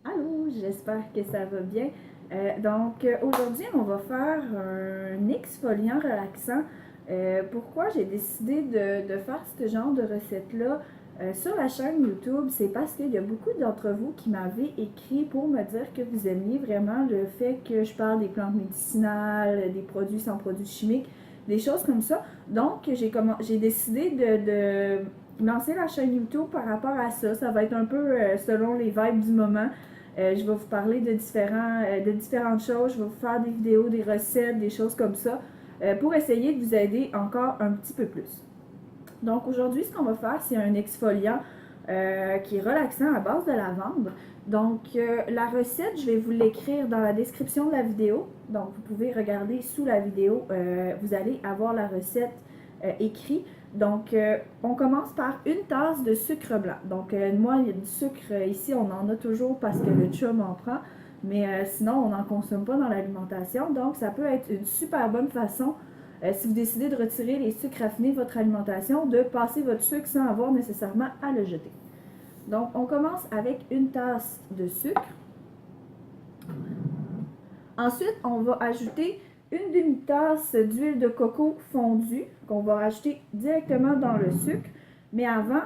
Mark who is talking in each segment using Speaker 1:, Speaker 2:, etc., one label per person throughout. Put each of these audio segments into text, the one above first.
Speaker 1: Allô, j'espère que ça va bien. Aujourd'hui, on va faire un exfoliant relaxant. Pourquoi j'ai décidé de faire ce genre de recette-là sur la chaîne YouTube? C'est parce qu'il y a beaucoup d'entre vous qui m'avaient écrit pour me dire que vous aimiez vraiment le fait que je parle des plantes médicinales, des produits sans produits chimiques, des choses comme ça. Donc, j'ai décidé de lancer la chaîne YouTube par rapport à ça. Ça va être un peu selon les vibes du moment. Je vais vous parler de différentes choses. Je vais vous faire des vidéos, des recettes, des choses comme ça pour essayer de vous aider encore un petit peu plus. Donc aujourd'hui, ce qu'on va faire, c'est un exfoliant qui est relaxant à base de lavande. Donc la recette, je vais vous l'écrire dans la description de la vidéo. Donc vous pouvez regarder sous la vidéo, vous allez avoir la recette écrite. Donc on commence par une tasse de sucre blanc. Donc moi, il y a du sucre ici, on en a toujours parce que le chum en prend. Mais sinon, on n'en consomme pas dans l'alimentation. Donc ça peut être une super bonne façon si vous décidez de retirer les sucres raffinés de votre alimentation, de passer votre sucre sans avoir nécessairement à le jeter. Donc, on commence avec une tasse de sucre. Ensuite, on va ajouter une demi-tasse d'huile de coco fondue qu'on va rajouter directement dans le sucre. Mais avant,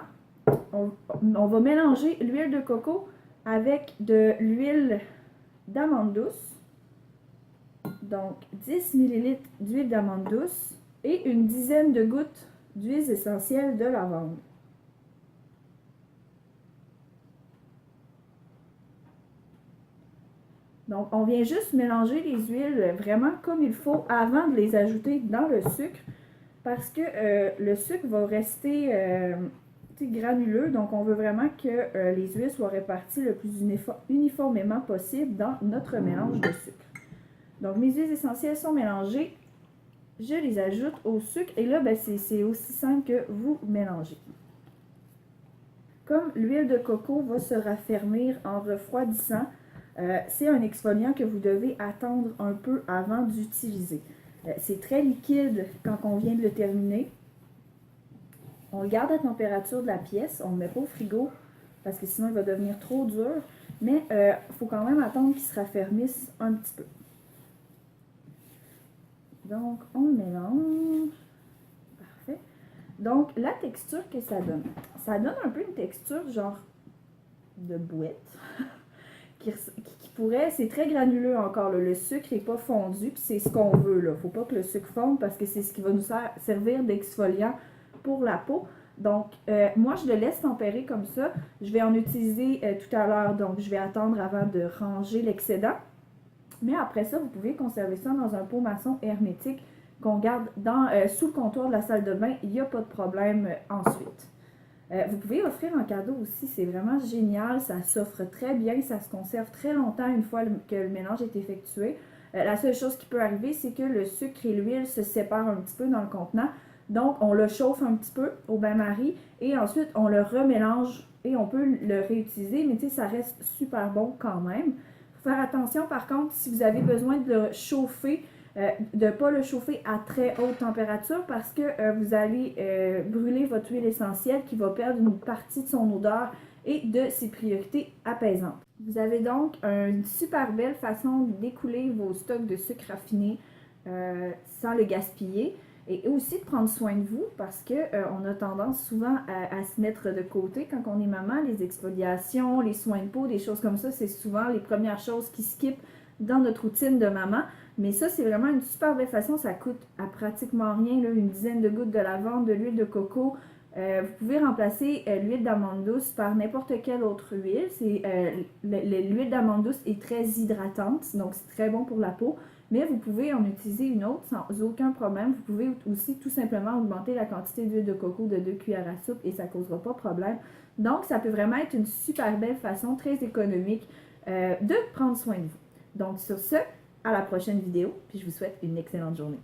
Speaker 1: on va mélanger l'huile de coco avec de l'huile d'amande douce. Donc 10 ml d'huile d'amande douce et une dizaine de gouttes d'huile essentielle de lavande. Donc on vient juste mélanger les huiles vraiment comme il faut avant de les ajouter dans le sucre parce que le sucre va rester granuleux, donc on veut vraiment que les huiles soient réparties le plus uniformément possible dans notre mélange de sucre. Donc mes huiles essentielles sont mélangées, je les ajoute au sucre et là, c'est aussi simple que vous mélangez. Comme l'huile de coco va se raffermir en refroidissant, c'est un exfoliant que vous devez attendre un peu avant d'utiliser. C'est très liquide quand on vient de le terminer. On le garde à la température de la pièce, on ne le met pas au frigo parce que sinon il va devenir trop dur, mais il faut quand même attendre qu'il se raffermisse un petit peu. Donc, on le mélange. Parfait. Donc, la texture que ça donne un peu une texture genre de bouette. qui pourrait, c'est très granuleux encore. Là. Le sucre n'est pas fondu, puis c'est ce qu'on veut. Il ne faut pas que le sucre fonde parce que c'est ce qui va nous servir d'exfoliant pour la peau. Donc, moi, je le laisse tempérer comme ça. Je vais en utiliser tout à l'heure. Donc, je vais attendre avant de ranger l'excédent. Mais après ça, vous pouvez conserver ça dans un pot maçon hermétique qu'on garde sous le comptoir de la salle de bain. Il n'y a pas de problème ensuite. Vous pouvez offrir un cadeau aussi, c'est vraiment génial. Ça s'offre très bien, ça se conserve très longtemps une fois que le mélange est effectué. La seule chose qui peut arriver, c'est que le sucre et l'huile se séparent un petit peu dans le contenant. Donc, on le chauffe un petit peu au bain-marie et ensuite, on le remélange et on peut le réutiliser. Mais tu sais, ça reste super bon quand même. Faut faire attention par contre, si vous avez besoin de le chauffer, de ne pas le chauffer à très haute température parce que vous allez brûler votre huile essentielle qui va perdre une partie de son odeur et de ses priorités apaisantes. Vous avez donc une super belle façon d'écouler vos stocks de sucre raffiné sans le gaspiller. Et aussi de prendre soin de vous parce qu'on a tendance souvent à se mettre de côté quand on est maman. Les exfoliations, les soins de peau, des choses comme ça, c'est souvent les premières choses qui skippent dans notre routine de maman. Mais ça, c'est vraiment une super belle façon. Ça coûte à pratiquement rien, là, une dizaine de gouttes de lavande, de l'huile de coco. Vous pouvez remplacer l'huile d'amande douce par n'importe quelle autre huile. L'huile d'amande douce est très hydratante, donc c'est très bon pour la peau. Mais vous pouvez en utiliser une autre sans aucun problème. Vous pouvez aussi tout simplement augmenter la quantité d'huile de coco de 2 cuillères à soupe et ça ne causera pas de problème. Donc, ça peut vraiment être une super belle façon, très économique, de prendre soin de vous. Donc, sur ce, à la prochaine vidéo, puis je vous souhaite une excellente journée.